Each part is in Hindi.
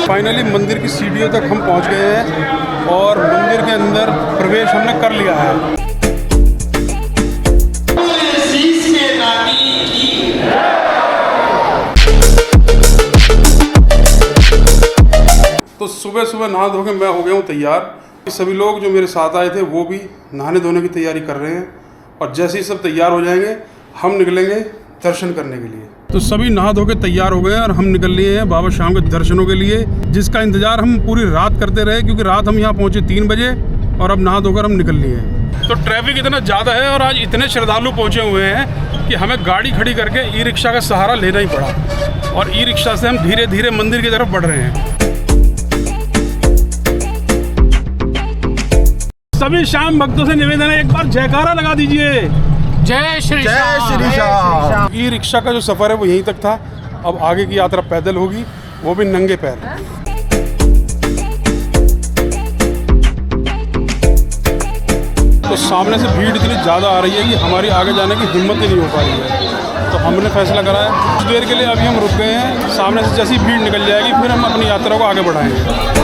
फाइनली मंदिर की सीढ़ियों तक हम पहुंच गए हैं और मंदिर के अंदर प्रवेश हमने कर लिया है। तो सुबह सुबह नहा धो के मैं हो गया हूँ तैयार। सभी लोग जो मेरे साथ आए थे वो भी नहाने धोने की तैयारी कर रहे हैं और जैसे ही सब तैयार हो जाएंगे हम निकलेंगे दर्शन करने के लिए। तो सभी नहा धो के तैयार हो गए हैं और हम निकल लिए हैं बाबा श्याम के दर्शनों के लिए, जिसका इंतजार हम पूरी रात करते रहे क्योंकि रात हम यहाँ पहुँचे 3 बजे और अब नहा धोकर हम निकल लिए हैं। तो ट्रैफिक इतना ज़्यादा है और आज इतने श्रद्धालु पहुँचे हुए हैं कि हमें गाड़ी खड़ी करके ई रिक्शा का सहारा लेना ही पड़ा और ई रिक्शा से हम धीरे धीरे मंदिर की तरफ बढ़ रहे हैं। सभी श्याम भक्तों से निवेदन है, एक बार जयकारा लगा दीजिए। जय श्री श्याम। ई रिक्शा का जो सफ़र है वो यहीं तक था, अब आगे की यात्रा पैदल होगी, वो भी नंगे पैर। तो सामने से भीड़ इतनी ज़्यादा आ रही है कि हमारी आगे जाने की हिम्मत ही नहीं हो पा रही है। तो हमने फैसला करा है कुछ देर के लिए अभी हम रुक गए हैं, सामने से जैसी भीड़ निकल जाएगी फिर हम अपनी यात्रा को आगे बढ़ाएंगे।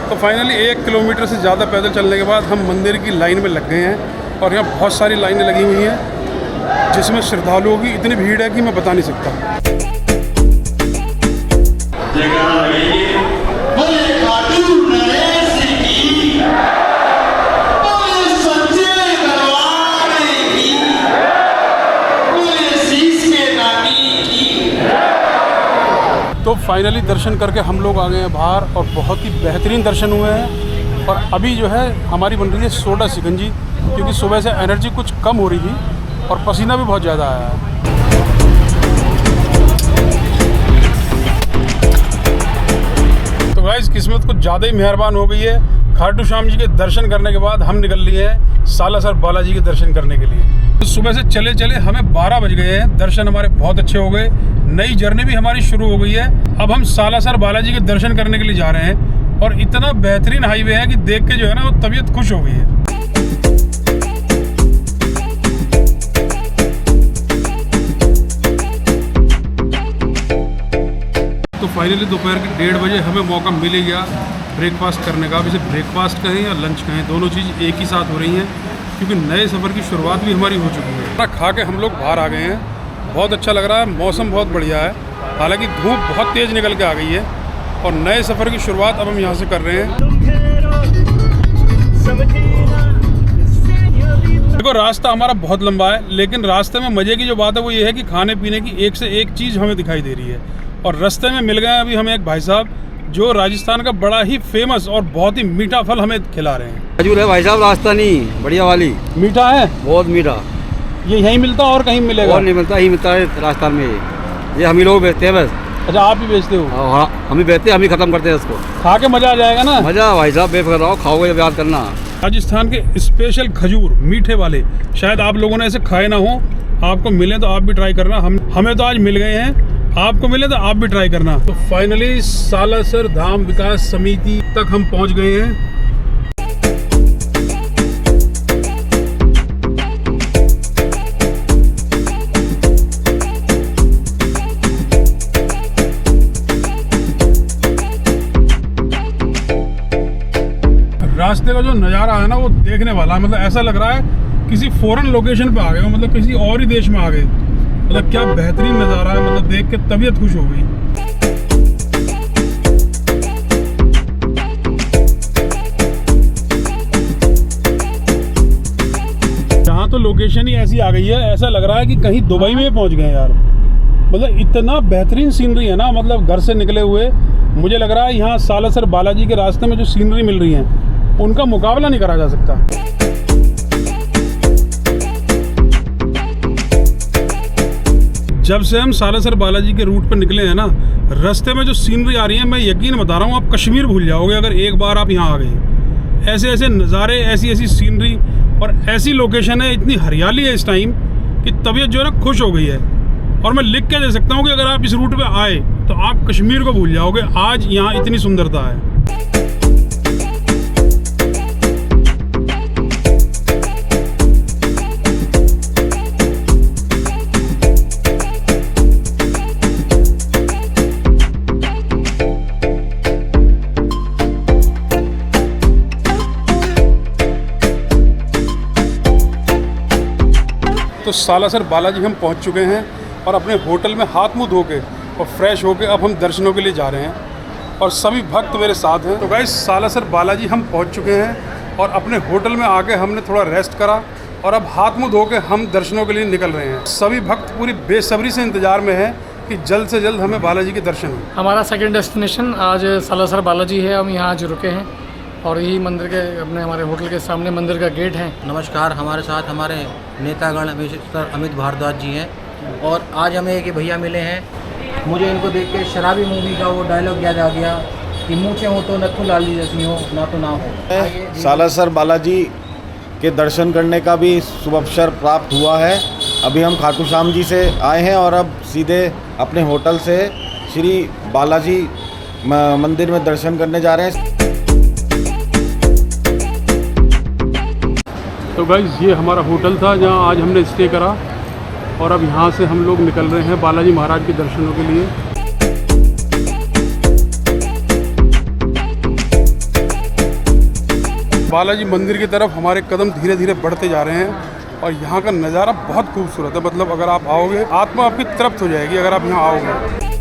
तो फाइनली 1 किलोमीटर से ज़्यादा पैदल चलने के बाद हम मंदिर की लाइन में लग गए हैं और यहाँ बहुत सारी लाइनें लगी हुई हैं जिसमें श्रद्धालुओं की इतनी भीड़ है कि मैं बता नहीं सकता। तो फाइनली दर्शन करके हम लोग आ गए हैं बाहर और बहुत ही बेहतरीन दर्शन हुए हैं और अभी जो है हमारी बन रही है सोडा शिकंजी, क्योंकि सुबह से एनर्जी कुछ कम हो रही थी और पसीना भी बहुत ज़्यादा आया है। तो गाइस किस्मत कुछ ज़्यादा ही मेहरबान हो गई है। खाटू श्याम जी के दर्शन करने के बाद हम निकल लिए हैं सालासर बालाजी के दर्शन करने के लिए। तो सुबह से चले चले हमें 12 बज गए हैं, दर्शन हमारे बहुत अच्छे हो गए, नई जर्नी भी हमारी शुरू हो गई है। अब हम सालासर बालाजी के दर्शन करने के लिए जा रहे हैं और इतना बेहतरीन हाईवे है कि देख के जो है ना वो तबीयत खुश हो गई है। तो फाइनली दोपहर के 1:30 बजे हमें मौका मिल गया ब्रेकफास्ट करने का। अब इसे ब्रेकफास्ट कहें या लंच कहें, दोनों चीज़ एक ही साथ हो रही हैं क्योंकि नए सफ़र की शुरुआत भी हमारी हो चुकी है। खाना खा के हम लोग बाहर आ गए हैं, बहुत अच्छा लग रहा है, मौसम बहुत बढ़िया है, हालांकि धूप बहुत तेज़ निकल के आ गई है और नए सफ़र की शुरुआत अब हम यहाँ से कर रहे हैं। देखो रास्ता हमारा बहुत लंबा है, लेकिन रास्ते में मज़े की जो बात है वो ये है कि खाने पीने की एक से एक चीज़ हमें दिखाई दे रही है और रास्ते में मिल गए अभी हमें एक भाई साहब जो राजस्थान का बड़ा ही फेमस और बहुत ही मीठा फल हमें खिला रहे हैं। खजूर है भाई साहब, राजस्थानी बढ़िया वाली। मीठा है? बहुत मीठा। ये यहीं मिलता और कहीं मिलेगा? और नहीं मिलता, ही मिलता है राजस्थान में। ये हम ही लोग बेचते हैं बस। अच्छा आप ही बेचते हो? हाँ हम ही बेचते हैं, हम ही खत्म करते हैं इसको। खा के मजा आ जाएगा ना? मजा भाई साहब, बेफिक्र रहो, खाओगे जब याद करना। राजस्थान के स्पेशल खजूर मीठे वाले, शायद आप लोगों ने ऐसे खाए ना हो, आपको मिले तो आप भी ट्राई करना। हमें तो आज मिल गए हैं, आपको मिले तो आप भी ट्राई करना। तो फाइनली सालासर धाम विकास समिति तक हम पहुंच गए हैं। रास्ते का जो नज़ारा है ना वो देखने वाला है, मतलब ऐसा लग रहा है किसी फॉरेन लोकेशन पे आ गए हो, मतलब किसी और ही देश में आ गए। मतलब क्या बेहतरीन नज़ारा है, मतलब देख के तबीयत खुश हो गई। यहाँ तो लोकेशन ही ऐसी आ गई है, ऐसा लग रहा है कि कहीं दुबई में पहुँच गए यार। मतलब इतना बेहतरीन सीनरी है ना, मतलब घर से निकले हुए मुझे लग रहा है यहाँ सालासर बालाजी के रास्ते में जो सीनरी मिल रही है उनका मुकाबला नहीं करा जा सकता। जब से हम सालासर बालाजी के रूट पर निकले हैं ना, रास्ते में जो सीनरी आ रही है मैं यकीन बता रहा हूँ आप कश्मीर भूल जाओगे अगर एक बार आप यहाँ आ गए। ऐसे ऐसे नज़ारे, ऐसी ऐसी सीनरी और ऐसी लोकेशन है, इतनी हरियाली है इस टाइम कि तबीयत जो है ना खुश हो गई है। और मैं लिख के दे सकता हूँ कि अगर आप इस रूट पे आए तो आप कश्मीर को भूल जाओगे, आज यहाँ इतनी सुंदरता है। तो सालासर बालाजी हम पहुंच चुके हैं और अपने होटल में हाथ मुंह धो के और फ्रेश होके अब हम दर्शनों के लिए जा रहे हैं और सभी भक्त मेरे साथ हैं। तो गाइस सालासर बालाजी हम पहुंच चुके हैं और अपने होटल में आके हमने थोड़ा रेस्ट करा और अब हाथ मुंह धो के हम दर्शनों के लिए निकल रहे हैं। सभी भक्त पूरी बेसब्री से इंतजार में हैं कि जल्द से जल्द हमें बालाजी के दर्शन हो। हमारा सेकंड डेस्टिनेशन आज सालासर बालाजी है। हम यहाँ आज रुके हैं और यही मंदिर के अपने हमारे होटल के सामने मंदिर का गेट है। नमस्कार, हमारे साथ हमारे नेतागण मिस्टर अमित भारद्वाज जी हैं और आज हमें एक भैया मिले हैं। मुझे इनको देख के शराबी मूवी का वो डायलॉग याद आ गया कि मूँछें हो तो नथु लाल जी जैसी हो, ना तो ना हो। सालासर बालाजी के दर्शन करने का भी शुभ अवसर प्राप्त हुआ है। अभी हम खाटू श्याम जी से आए हैं और अब सीधे अपने होटल से श्री बालाजी मंदिर में दर्शन करने जा रहे हैं। तो गाइस ये हमारा होटल था जहां आज हमने स्टे करा और अब यहां से हम लोग निकल रहे हैं बालाजी महाराज के दर्शनों के लिए। बालाजी मंदिर की तरफ हमारे कदम धीरे धीरे बढ़ते जा रहे हैं और यहाँ का नज़ारा बहुत खूबसूरत है। मतलब अगर आप आओगे आत्मा आपकी तृप्त हो जाएगी अगर आप यहाँ आओगे।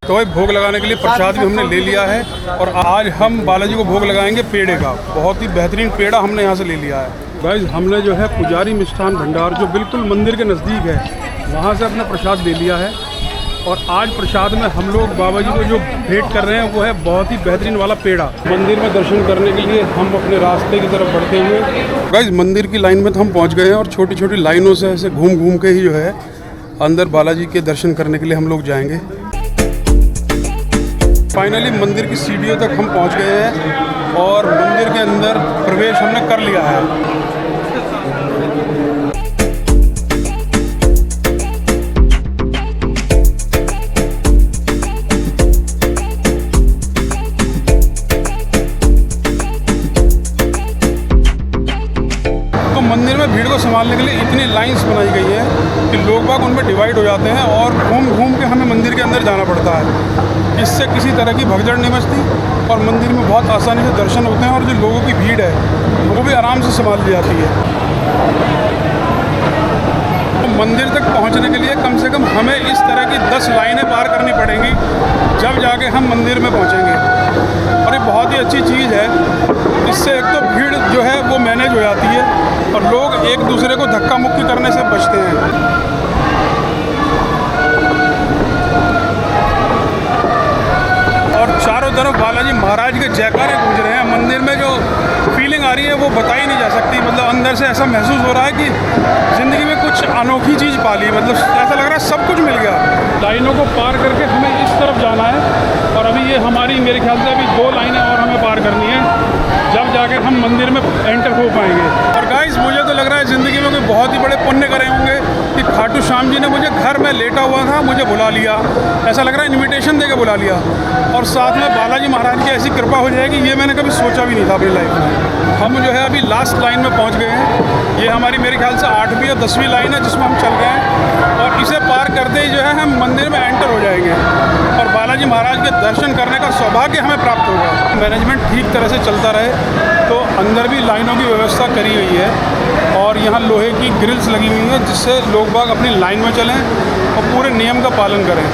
तो भाई भोग लगाने के लिए प्रसाद भी हमने ले लिया है और आज हम बालाजी को भोग लगाएंगे पेड़े का। बहुत ही बेहतरीन पेड़ा हमने यहाँ से ले लिया है। गाइस हमने जो है पुजारी मिष्ठान भंडार जो बिल्कुल मंदिर के नज़दीक है वहाँ से अपना प्रसाद ले लिया है और आज प्रसाद में हम लोग बाबा जी को जो भेंट कर रहे हैं वो है बहुत ही बेहतरीन वाला पेड़ा। मंदिर में दर्शन करने के लिए हम अपने रास्ते की तरफ बढ़ते हुए गाइस मंदिर की लाइन में तो हम पहुँच गए हैं और छोटी छोटी लाइनों से ऐसे घूम घूम के ही जो है अंदर बालाजी के दर्शन करने के लिए हम लोग जाएंगे। फाइनली मंदिर की सीढ़ियों तक हम पहुंच गए हैं और मंदिर के अंदर प्रवेश हमने कर लिया है। तो मंदिर में भीड़ को संभालने के लिए इतनी लाइंस बनाई गई हैं कि लोग बाग उनमें डिवाइड हो जाते हैं और घूम घूम के हमें मंदिर के अंदर जाना पड़ता है। इससे किसी तरह की भगदड़ नहीं मचती और मंदिर में बहुत आसानी से दर्शन होते हैं और जो लोगों की भीड़ है वो भी आराम से संभाल ली जाती है। तो मंदिर तक पहुंचने के लिए कम से कम हमें इस तरह की 10 लाइनें पार करनी पड़ेंगी जब जाके हम मंदिर में पहुंचेंगे। और ये बहुत ही अच्छी चीज़ है, इससे एक तो भीड़ जो है वो मैनेज हो जाती है और लोग एक दूसरे को धक्का मुक्की करने से बचते हैं। चारों तरफ बालाजी महाराज के जयकारे गूंज रहे हैं। मंदिर में जो फीलिंग आ रही है वो बताई नहीं जा सकती। मतलब अंदर से ऐसा महसूस हो रहा है कि ज़िंदगी में कुछ अनोखी चीज़ पाली। मतलब ऐसा लग रहा है सब कुछ मिल गया। लाइनों को पार करके हमें इस तरफ जाना है और अभी ये हमारी मेरे ख्याल से अभी 2 लाइनें और हमें पार करनी है जब जाकर हम मंदिर में एंटर हो पाएंगे। और गाइस मुझे तो लग रहा है ज़िंदगी में कोई बहुत ही बड़े पुण्य करे होंगे कि खाटू श्याम जी ने मुझे घर में लेटा हुआ था मुझे बुला लिया। ऐसा लग रहा है इन्विटेशन दे के बुला लिया और साथ में बालाजी महाराज की ऐसी कृपा हो जाएगी ये मैंने कभी सोचा भी नहीं था अपनी लाइफ में। हम जो है अभी लास्ट लाइन में पहुंच गए हैं। ये हमारी मेरे ख्याल से 8वीं या 10वीं लाइन है जिसमें हम चल गए हैं और इसे पार करते ही जो है हम मंदिर में एंटर हो जाएंगे और बालाजी महाराज के दर्शन करने का सौभाग्य हमें प्राप्त होगा। मैनेजमेंट ठीक तरह से चलता रहे तो अंदर भी लाइनों की व्यवस्था करी हुई है और यहाँ लोहे की ग्रिल्स लगी हुई हैं जिससे लोग बाग अपनी लाइन में चलें और पूरे नियम का पालन करें।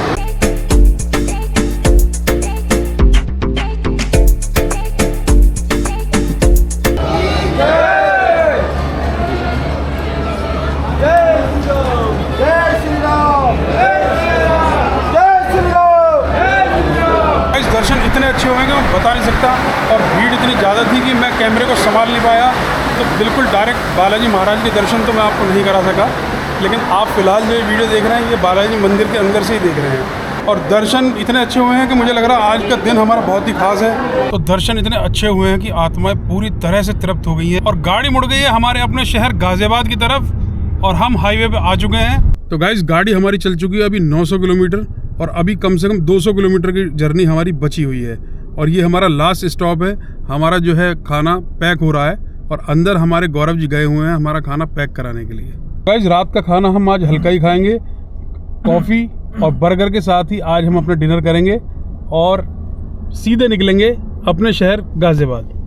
दर्शन इतने अच्छे हुए कि मैं बता नहीं सकता और भीड़ इतनी ज़्यादा थी कि मैं कैमरे को संभाल नहीं पाया। तो बिल्कुल डायरेक्ट बालाजी महाराज के दर्शन तो मैं आपको नहीं करा सका, लेकिन आप फिलहाल जो वीडियो देख रहे हैं ये बालाजी मंदिर के अंदर से ही देख रहे हैं और दर्शन इतने अच्छे हुए हैं कि मुझे लग रहा है आज का दिन हमारा बहुत ही खास है। तो दर्शन इतने अच्छे हुए हैं कि आत्माएं पूरी तरह से तृप्त हो गई हैं और गाड़ी मुड़ गई है हमारे अपने शहर गाजियाबाद की तरफ और हम हाईवे पे आ चुके हैं। तो गाइस गाड़ी हमारी चल चुकी है अभी 900 किलोमीटर और अभी कम से कम 200 किलोमीटर की जर्नी हमारी बची हुई है और ये हमारा लास्ट स्टॉप है। हमारा जो है खाना पैक हो रहा है और अंदर हमारे गौरव जी गए हुए हैं हमारा खाना पैक कराने के लिए। गाइस रात का खाना हम आज हल्का ही खाएंगे, कॉफ़ी और बर्गर के साथ ही आज हम अपना डिनर करेंगे और सीधे निकलेंगे अपने शहर गाज़ियाबाद।